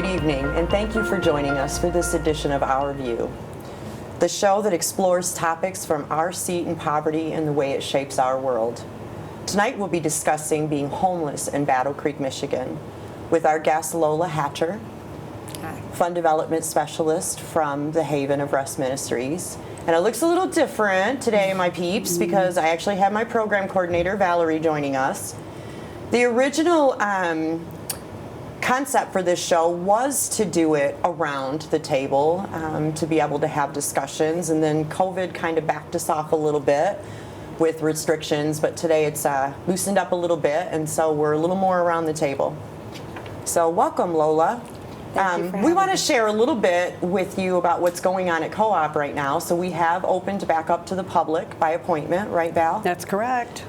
Good evening, and thank you for joining us for this edition of Our View, the show that explores topics from our seat in poverty and the way it shapes our world. Tonight we'll be discussing being homeless in Battle Creek, Michigan, with our guest Lola Hatcher, Fund Development Specialist from the Haven of Rest Ministries. And it looks a little different today, my peeps, because I actually have my program coordinator, Valerie, joining us. The original concept for this show was to do it around the table, to be able to have discussions, and then COVID kind of backed us off a little bit with restrictions, but today it's loosened up a little bit, and so we're a little more around the table. So welcome, Lola. We want to share a little bit with you about what's going on at Co-op right now. So we have opened back up to the public by appointment, right, Val? That's correct.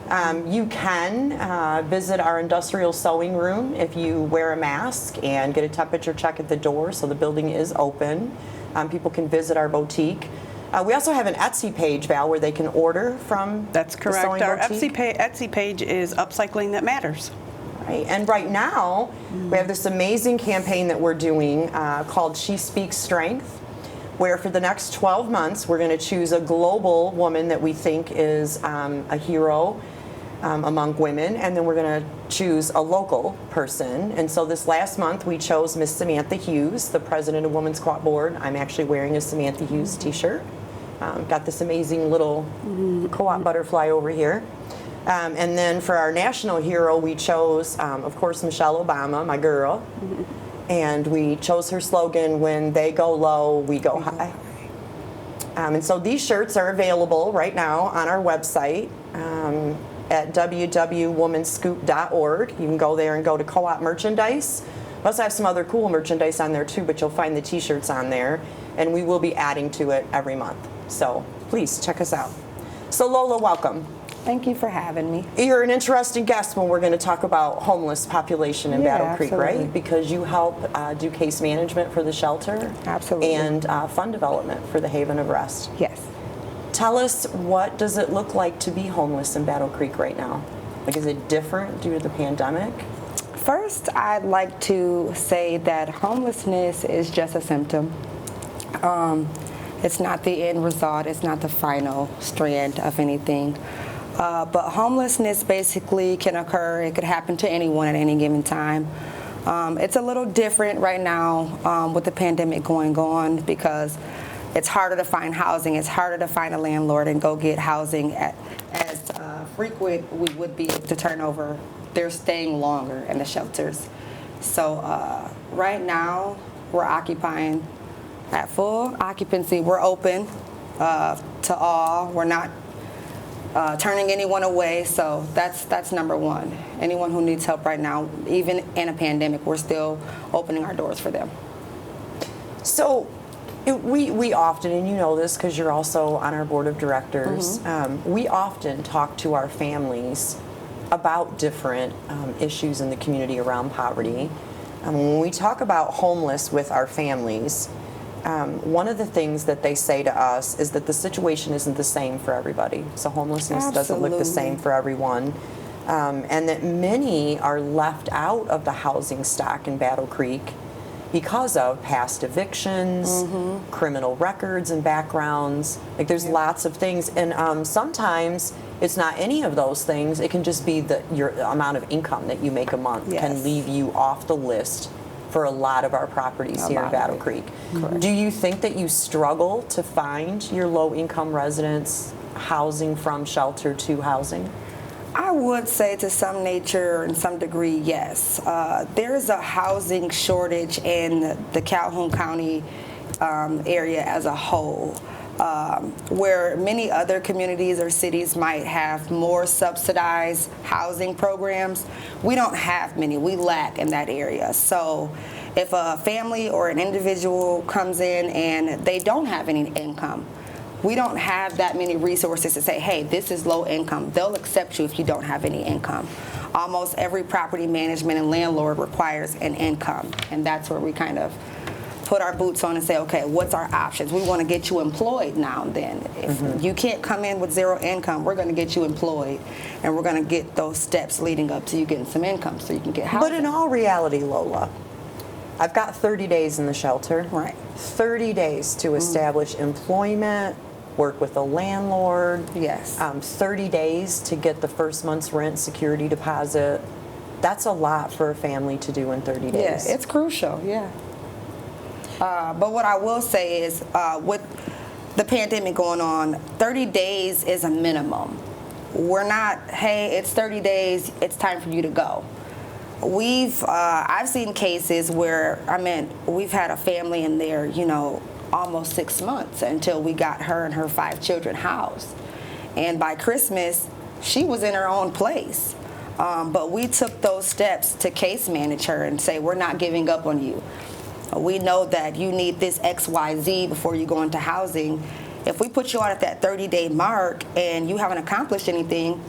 You can visit our industrial sewing room if you wear a mask and get a temperature check at the door, so the building is open. People can visit our boutique. We also have an Etsy page, Val, where they can order from That's correct. the sewing Our boutique. Etsy page is Upcycling That Matters. Right. And right now, we have this amazing campaign that we're doing called She Speaks Strength, where for the next 12 months, we're going to choose a global woman that we think is a hero among women, and then we're going to choose a local person. And so this last month, we chose Miss Samantha Hughes, the president of Women's Co-op Board. I'm actually wearing a Samantha Hughes t-shirt. Got this amazing little co-op butterfly over here. And then for our national hero, we chose, of course, Michelle Obama, my girl. And we chose her slogan, when they go low, we go high. And so these shirts are available right now on our website at www.womenscoop.org. You can go there and go to Co-op merchandise. We also have some other cool merchandise on there too, but you'll find the t-shirts on there. And we will be adding to it every month. So please check us out. So Lola, welcome. Thank you for having me. You're an interesting guest when we're going to talk about homeless population in Battle Creek, right? Because you help do case management for the shelter. Absolutely. And fund development for the Haven of Rest. Yes. Tell us, what does it look like to be homeless in Battle Creek right now? Like, is it different due to the pandemic? First, I'd like to say that homelessness is just a symptom. It's not the end result. It's not the final strand of anything. But homelessness basically can occur. It could happen to anyone at any given time. It's a little different right now with the pandemic going on, because it's harder to find housing. It's harder to find a landlord and go get housing as frequent we would be able to turn over. They're staying longer in the shelters. So right now we're occupying at full occupancy. We're open to all. We're not turning anyone away, so that's number one. Anyone who needs help right now, even in a pandemic, we're still opening our doors for them. So we often, and you know this because you're also on our board of directors, we often talk to our families about different issues in the community around poverty. When we talk about homeless with our families, one of the things that they say to us is that the situation isn't the same for everybody. So homelessness doesn't look the same for everyone. And that many are left out of the housing stock in Battle Creek because of past evictions, criminal records and backgrounds. Like, there's lots of things. And sometimes it's not any of those things. It can just be your amount of income that you make a month can leave you off the list for a lot of our properties here in Battle Creek. Do you think that you struggle to find your low-income residents housing from shelter to housing? I would say to some nature and some degree, yes. There's a housing shortage in the Calhoun County area as a whole, where many other communities or cities might have more subsidized housing programs. We don't have many. We lack in that area. So if a family or an individual comes in and they don't have any income, we don't have that many resources to say, hey, this is low income. They'll accept you if you don't have any income. Almost every property management and landlord requires an income, and that's where we kind of put our boots on and say, okay, what's our options? We want to get you employed now and then. If you can't come in with zero income, we're going to get you employed, and we're going to get those steps leading up to you getting some income so you can get housing. But in all reality, Lola, I've got 30 days in the shelter. Right. 30 days to establish employment, work with the landlord. Yes. 30 days to get the first month's rent security deposit. That's a lot for a family to do in 30 days. Yeah, it's crucial, yeah. But what I will say is, with the pandemic going on, 30 days is a minimum. We're not, hey, it's 30 days, it's time for you to go. I've seen cases where, we've had a family in there, almost 6 months until we got her and her 5 children housed. And by Christmas, she was in her own place. But we took those steps to case manage her and say, we're not giving up on you. We know that you need this XYZ before you go into housing. If we put you on at that 30-day mark and you haven't accomplished anything,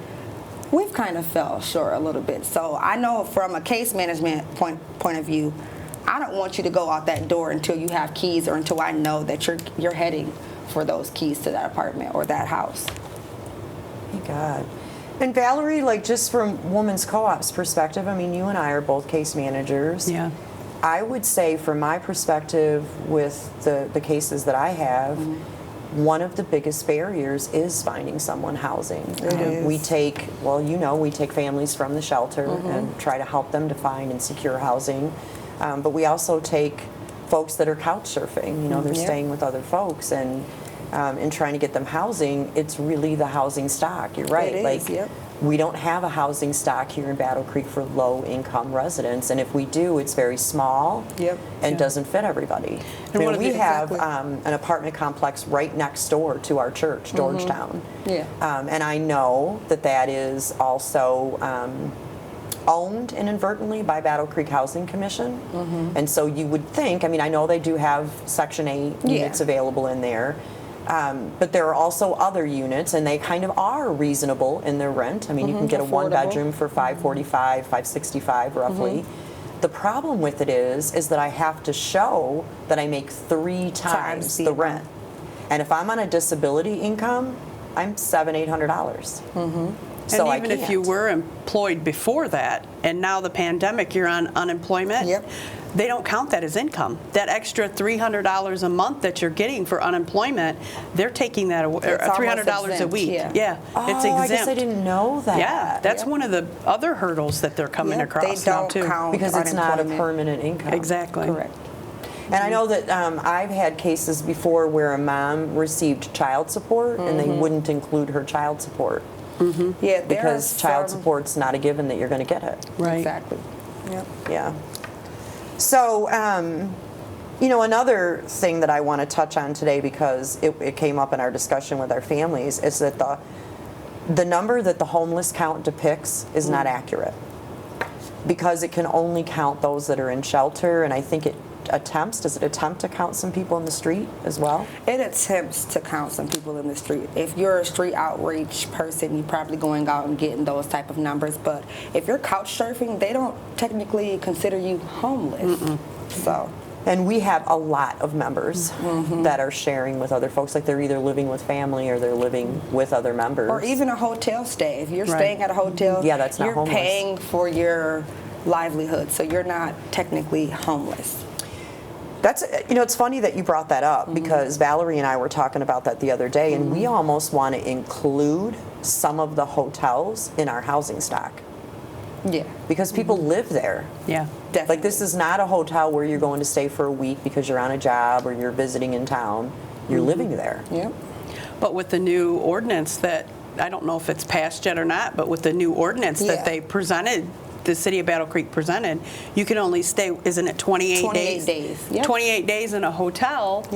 we've kind of fell short a little bit. So I know from a case management point of view, I don't want you to go out that door until you have keys or until I know that you're heading for those keys to that apartment or that house. Thank God. And Valerie, just from Women's Co-op's perspective, you and I are both case managers. Yeah. I would say from my perspective with the cases that I have, one of the biggest barriers is finding someone housing. We take families from the shelter and try to help them to find and secure housing. But we also take folks that are couch surfing, they're staying with other folks and trying to get them housing. It's really the housing stock. You're right. It is, We don't have a housing stock here in Battle Creek for low-income residents, and if we do, it's very small and doesn't fit everybody. And we have an apartment complex right next door to our church, Georgetown. And I know that is also owned inadvertently by Battle Creek Housing Commission. And so you would think, I know they do have Section 8 units available in there. But there are also other units, and they kind of are reasonable in their rent. You can get a one-bedroom for $545, $565 roughly. The problem with it is that I have to show that I make 3 times the rent. And if I'm on a disability income, I'm $700-800. So and even if you were employed before that, and now the pandemic, you're on unemployment, they don't count that as income. That extra $300 a month that you're getting for unemployment, they're taking that away, or $300 a week. Yeah. It's exempt. I guess I didn't know that. Yeah, that's one of the other hurdles that they're coming across they now don't too. count because it's not a permanent income. Exactly. Correct. And I know that I've had cases before where a mom received child support and they wouldn't include her child support. Yeah, because child support's not a given that you're going to get it. Right. Exactly. Yeah. So, another thing that I want to touch on today, because it came up in our discussion with our families, is that the number that the homeless count depicts is not accurate, because it can only count those that are in shelter, and I think does it attempt to count some people in the street as well? It attempts to count some people in the street. If you're a street outreach person, you're probably going out and getting those type of numbers. But if you're couch surfing, they don't technically consider you homeless. So. And we have a lot of members that are sharing with other folks, like they're either living with family or they're living with other members. Or even a hotel stay. If you're staying at a hotel, that's not you're homeless. Paying for your livelihood, so you're not technically homeless. That's, it's funny that you brought that up, because Valerie and I were talking about that the other day, and we almost want to include some of the hotels in our housing stock. Yeah. Because people live there. Yeah. Definitely. Like, this is not a hotel where you're going to stay for a week because you're on a job or you're visiting in town. You're living there. Yep. But with the new ordinance that, I don't know if it's passed yet or not, but with the new ordinance that they presented, the city of Battle Creek presented, you can only stay, isn't it 28 days? 28 days. Yep. 28 days in a hotel,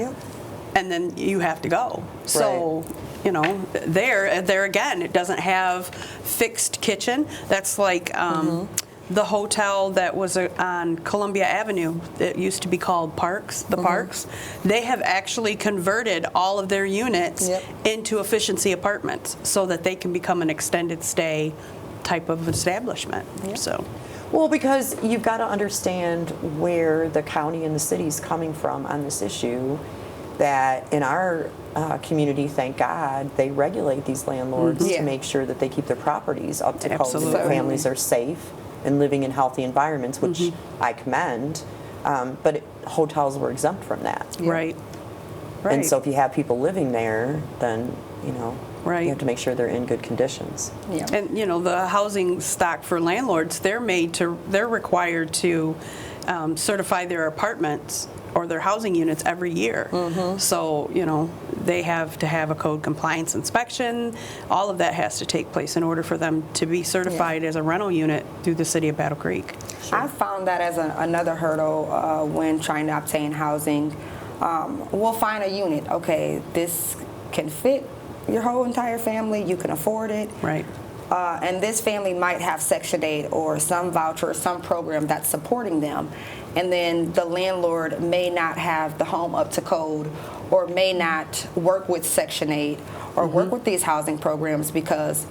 and then you have to go. So, there again, it doesn't have fixed kitchen. That's like the hotel that was on Columbia Avenue that used to be called Parks, Parks. They have actually converted all of their units into efficiency apartments so that they can become an extended stay type of establishment. So, well, because you've got to understand where the county and the city's coming from on this issue, that in our community, thank God, they regulate these landlords to make sure that they keep their properties up to code, that families are safe and living in healthy environments, which I commend. But hotels were exempt from that. Right. Right. And so if you have people living there, then, Right. you have to make sure they're in good conditions. Yeah. And the housing stock for landlords, they're required to certify their apartments or their housing units every year. So, they have to have a code compliance inspection. All of that has to take place in order for them to be certified as a rental unit through the city of Battle Creek. I found that as another hurdle when trying to obtain housing. We'll find a unit. Okay, this can fit your whole entire family. You can afford it. Right. And this family might have Section 8 or some voucher or some program that's supporting them. And then the landlord may not have the home up to code or may not work with Section 8 or work with these housing programs because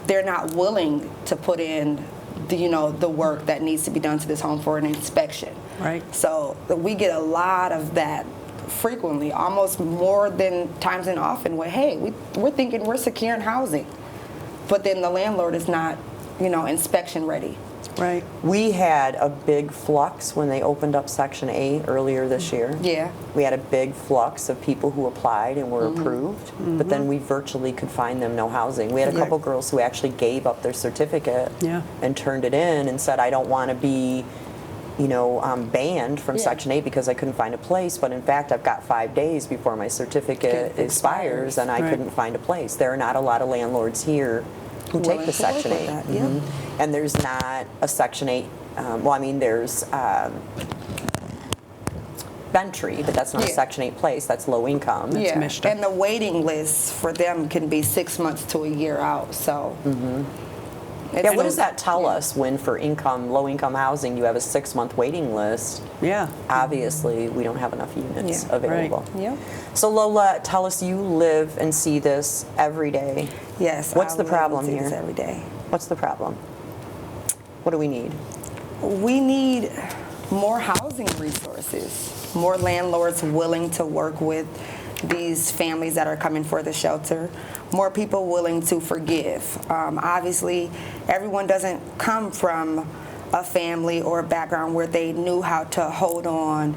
they're not willing to put in the work that needs to be done to this home for an inspection. Right. So we get a lot of that frequently, almost more than times than often, where, hey, we're thinking we're securing housing, but then the landlord is not, inspection ready. Right. We had a big flux when they opened up Section 8 earlier this year. Yeah. We had a big flux of people who applied and were approved, but then we virtually could find them no housing. We had a couple girls who actually gave up their certificate and turned it in and said, I don't want to be banned from Section 8 because I couldn't find a place, but in fact I've got 5 days before my certificate expires and I couldn't find a place. There are not a lot of landlords here who take the Section 8. And there's not a Section 8, there's Bentry, but that's not a Section 8 place, that's low income. That's and the waiting list for them can be 6 months to a year out, so. What does that tell us when for low income housing, you have a 6-month waiting list? Yeah. Obviously, we don't have enough units available. Right. Yeah. So Lola, tell us, you live and see this every day. Yes. What's I the live problem and see here? this every day. What's the problem? What do we need? We need more housing resources, more landlords willing to work with these families that are coming for the shelter, more people willing to forgive. Obviously, everyone doesn't come from a family or a background where they knew how to hold on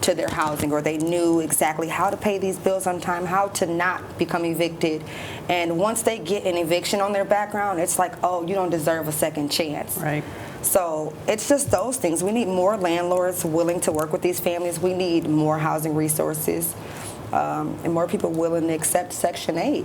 to their housing, or they knew exactly how to pay these bills on time, how to not become evicted. And once they get an eviction on their background, it's like, oh, you don't deserve a second chance. Right. So it's just those things. We need more landlords willing to work with these families. We need more housing resources and more people willing to accept Section 8.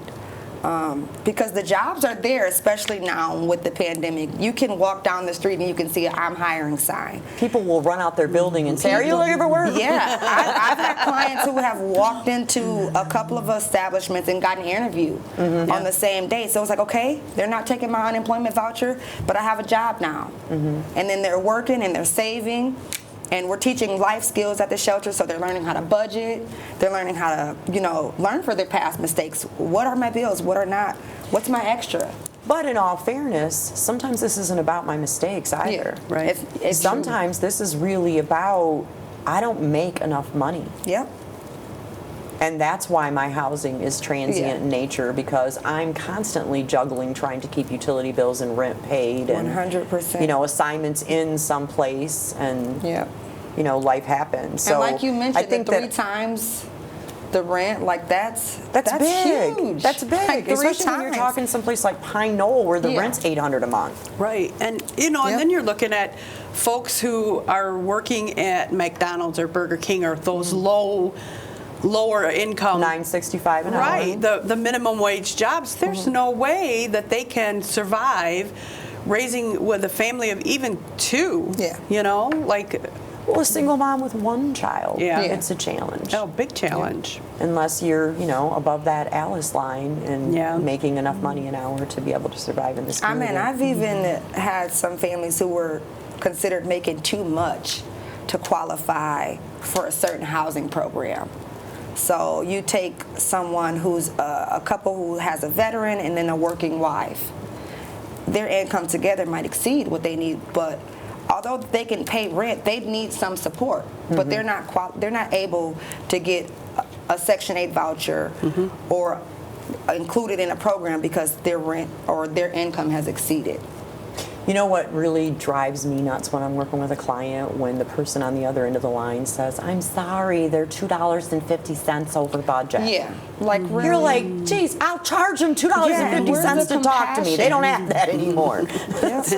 Because the jobs are there, especially now with the pandemic. You can walk down the street and you can see an I'm hiring sign. People will run out their building and say, are you looking for work? Yeah. I've had clients who have walked into a couple of establishments and got an interview on the same day. So it's like, okay, they're not taking my unemployment voucher, but I have a job now. And then they're working and they're saving. And we're teaching life skills at the shelter, so they're learning how to budget. They're learning how to, learn for their past mistakes. What are my bills? What are not? What's my extra? But in all fairness, sometimes this isn't about my mistakes either. Yeah, right. It's sometimes this is really about, I don't make enough money. Yep. And that's why my housing is transient in nature, because I'm constantly juggling trying to keep utility bills and rent paid and 100%. Assignments in some place, and life happens. So and like you mentioned, I think the 3 times the rent, like that's big. huge. That's big, like 3 especially times. when you're talking someplace like Pine Knoll where the rent's $800 a month. Right, and and then you're looking at folks who are working at McDonald's or Burger King or those lower income, $9.65 an hour. right, the minimum wage jobs. There's no way that they can survive raising with a family of even 2. Well, a single mom with 1 child, it's a challenge. Oh, big challenge. Unless you're, above that Alice line and making enough money an hour to be able to survive in this community. I've even had some families who were considered making too much to qualify for a certain housing program. So you take someone who's a couple who has a veteran and then a working wife. Their income together might exceed what they need, but although they can pay rent, they need some support. But they're not able to get a Section 8 voucher or included in a program because their rent or their income has exceeded. You know what really drives me nuts when I'm working with a client? When the person on the other end of the line says, I'm sorry, they're $2.50 over budget. Yeah. Like, really? You're like, geez, I'll charge them $2.50 to talk to me. They don't have that anymore. That's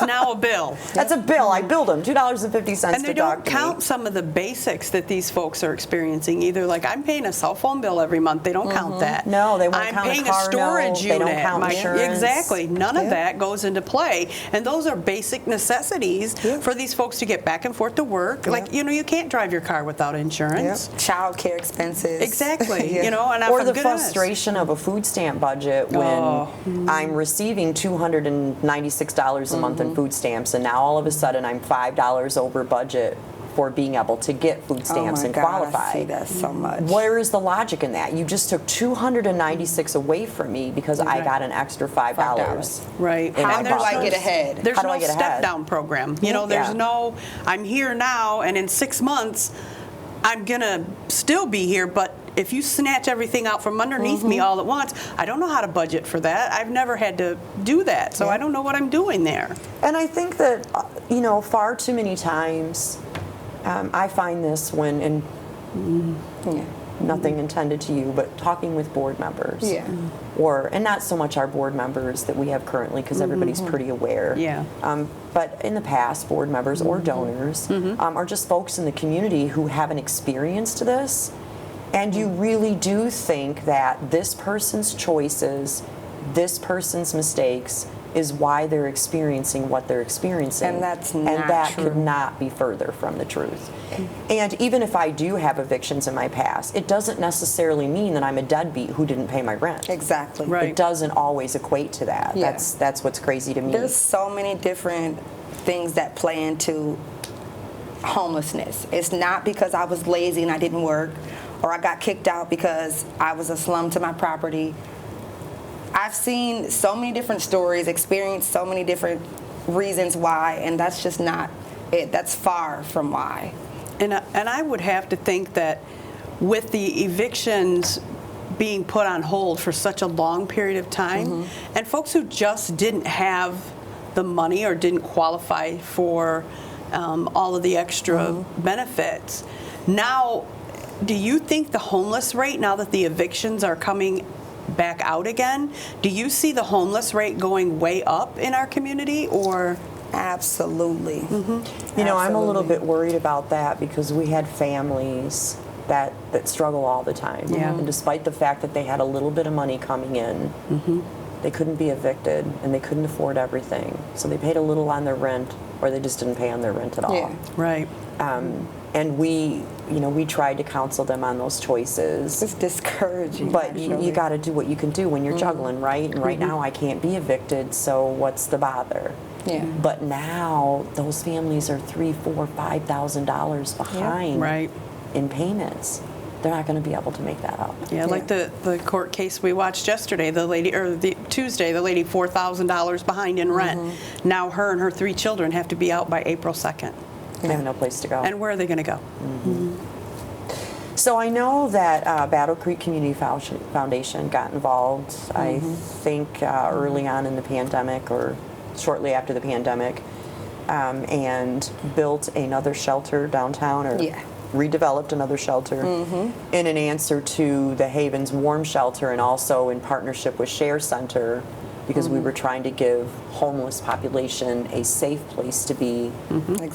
now a bill. That's a bill. I billed them $2.50 And they to talk don't to count me. some of the basics that these folks are experiencing either. Like, I'm paying a cell phone bill every month. They don't count that. No, they won't I'm count a paying car storage note. They unit. don't count insurance. Exactly. None of that goes into play. And those are basic necessities for these folks to get back and forth to work. Like, you know, you can't drive your car without insurance. Child care expenses. Exactly. You know, and Or I'm the good at this. frustration of a food stamp budget when I'm receiving $296 a month in food stamps, and now all of a sudden I'm $5 over budget for being able to get food stamps oh my and God, qualify. I see that so much. Where is the logic in that? You just took $296 away from me because I got an extra $5. Right. How And do there's I no- get ahead? There's How do no I get step ahead? down program. You know, there's no, I'm here now, and in 6 months, I'm going to still be here, but if you snatch everything out from underneath me all at once, I don't know how to budget for that. I've never had to do that, so I don't know what I'm doing there. And I think that, you know, far too many times, I find this when, and nothing intended to you, but talking with board members. Yeah. And not so much our board members that we have currently, because everybody's pretty aware. Yeah. But in the past, board members or donors are just folks in the community who haven't experienced this. And you really do think that this person's choices, this person's mistakes, is why they're experiencing what they're experiencing. And that's not And that true. could not be further from the truth. And even if I do have evictions in my past, it doesn't necessarily mean that I'm a deadbeat who didn't pay my rent. Exactly. Right. It doesn't always equate to that. Yeah. That's what's crazy to me. There's so many different things that play into homelessness. It's not because I was lazy and I didn't work, or I got kicked out because I was a slum to my property. I've seen so many different stories, experienced so many different reasons why, and that's just not it. That's far from why. And I would have to think that with the evictions being put on hold for such a long period of time, and folks who just didn't have the money or didn't qualify for all of the extra benefits, now, do you think the homeless rate, now that the evictions are coming back out again, do you see the homeless rate going way up in our community, or? Absolutely. You know, I'm a little bit worried about that because we had families that struggle all the time. Yeah. And despite the fact that they had a little bit of money coming in, they couldn't be evicted and they couldn't afford everything. So they paid a little on their rent, or they just didn't pay on their rent at all. Yeah. Right. And we tried to counsel them on those choices. It's discouraging. But you got to do what you can do when you're juggling, right? And right now I can't be evicted, so what's the bother? Yeah. But now those families are $3,000, $4,000, $5,000 behind Right. in payments. They're not going to be able to make that up. Yeah, like the court case we watched yesterday, Tuesday, the lady $4,000 behind in rent. Now her and her 3 children have to be out by April 2nd. They have no place to go. And where are they going to go? So I know that Battle Creek Community Foundation got involved, I think early on in the pandemic or shortly after the pandemic, and built another shelter downtown, or redeveloped another shelter in an answer to the Havens Warm Shelter, and also in partnership with Share Center, because we were trying to give homeless population a safe place to be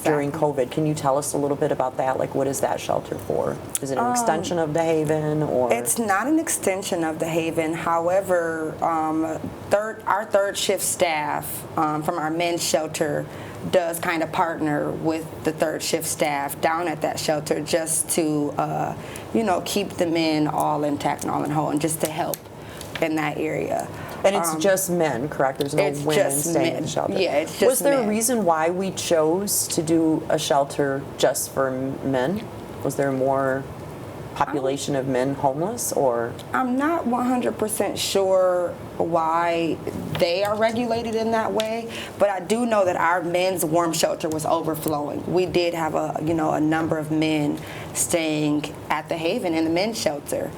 during COVID. Can you tell us a little bit about that? Like, what is that shelter for? Is it an extension of the Haven, or? It's not an extension of the Haven. However, our third shift staff from our men's shelter does kind of partner with the third shift staff down at that shelter, just to keep the men all intact and all in whole, and just to help in that area. And it's just men, correct? There's no it's women just staying men. in the shelter. Yeah, it's just Was there men. a reason why we chose to do a shelter just for men? Was there more population of men homeless, or? I'm not 100% sure why they are regulated in that way, but I do know that our men's warm shelter was overflowing. We did have a number of men staying at the Haven in the men's shelter,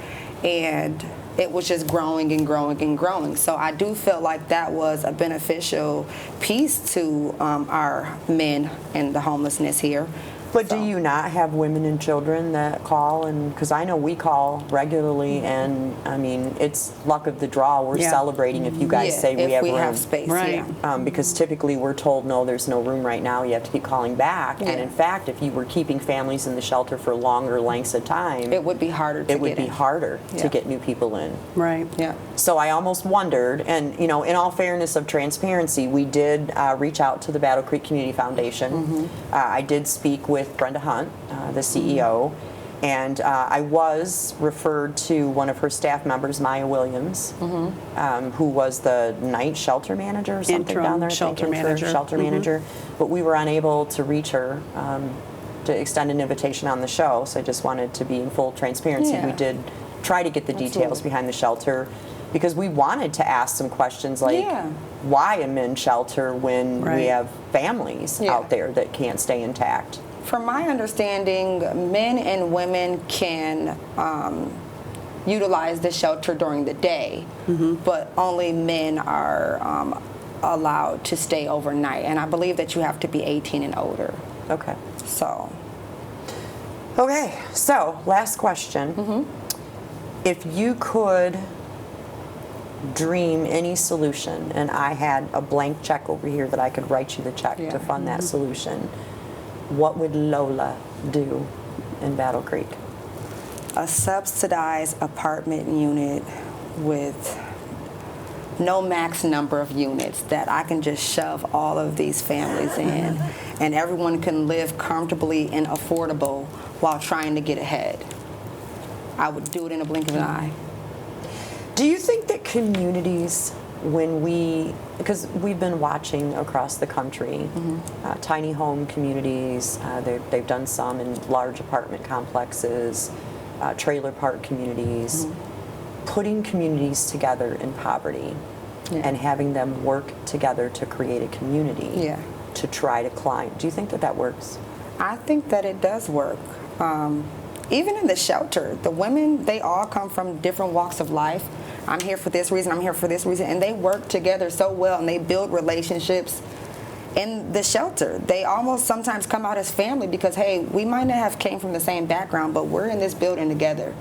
and it was just growing and growing and growing. So I do feel like that was a beneficial piece to our men and the homelessness here. But do you not have women and children that call? And because I know we call regularly, and I mean, it's luck of the draw. We're celebrating if you guys say we have room. Have space, right? Because typically we're told, no, there's no room right now. You have to keep calling back. And in fact, if you were keeping families in the shelter for longer lengths of time, it would be harder to get new people in. Right. Yeah. So I almost wondered, and you know, in all fairness of transparency, we did reach out to the Battle Creek Community Foundation. I did speak with Brenda Hunt, the CEO, and I was referred to one of her staff members, Maya Williams, who was the night shelter manager or something Interim down there. shelter manager. Shelter manager. But we were unable to reach her to extend an invitation on the show, so I just wanted to be in full transparency. Yeah. We did try to get the details behind the shelter, because we wanted to ask some questions like, why a men's shelter when we have families out there that can't stay intact? From my understanding, men and women can utilize the shelter during the day, but only men are allowed to stay overnight. And I believe that you have to be 18 and older. Okay. So. Okay, so last question. If you could dream any solution, and I had a blank check over here that I could write you the check to fund that solution, what would Lola do in Battle Creek? A subsidized apartment unit with no max number of units that I can just shove all of these families in, and everyone can live comfortably and affordable while trying to get ahead. I would do it in a blink of an eye. Do you think that communities, because we've been watching across the country, tiny home communities, they've done some in large apartment complexes, trailer park communities, putting communities together in poverty and having them work together to create a community to try to climb. Do you think that that works? I think that it does work. Even in the shelter, the women, they all come from different walks of life. I'm here for this reason, I'm here for this reason, and they work together so well, and they build relationships in the shelter. They almost sometimes come out as family because, hey, we might not have came from the same background, but we're in this building together.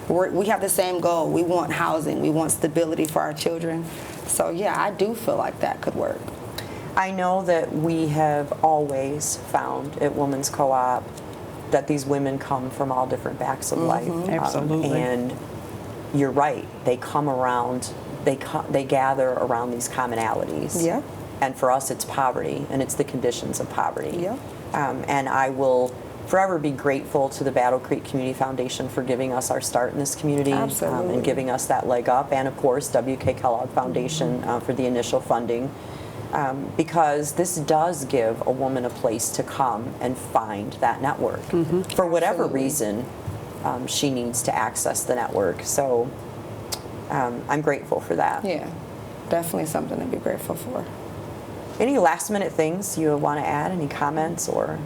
We have the same goal. We want housing. We want stability for our children. So, yeah, I do feel like that could work. I know that we have always found at Women's Co-op that these women come from all different backs of life. Absolutely. And you're right. They come around, they gather around these commonalities. Yeah. And for us, it's poverty, and it's the conditions of poverty. Yeah. And I will forever be grateful to the Battle Creek Community Foundation for giving us our start in this community. Absolutely. And giving us that leg up, and of course W.K. Kellogg Foundation for the initial funding. Because this does give a woman a place to come and find that network. For whatever reason, she needs to access the network. So I'm grateful for that. Yeah, definitely something to be grateful for. Any last minute things you want to add? Any comments or?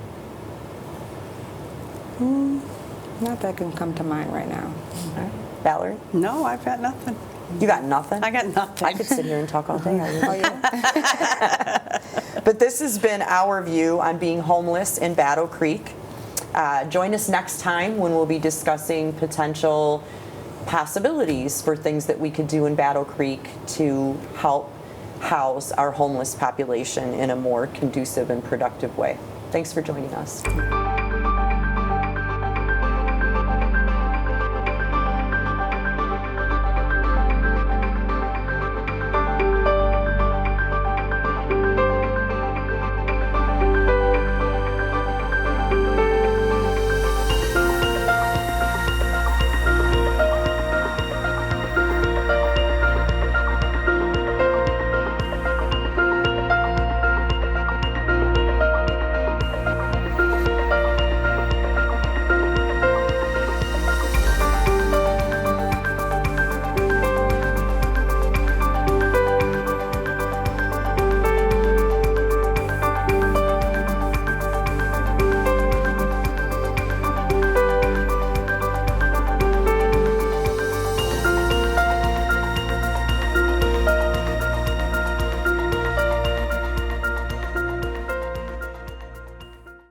Not that can come to mind right now. Okay. Valerie? No, I've got nothing. You got nothing? I got nothing. I could sit here and talk all day. Oh, yeah. But this has been our view on being homeless in Battle Creek. Join us next time when we'll be discussing potential possibilities for things that we could do in Battle Creek to help house our homeless population in a more conducive and productive way. Thanks for joining us.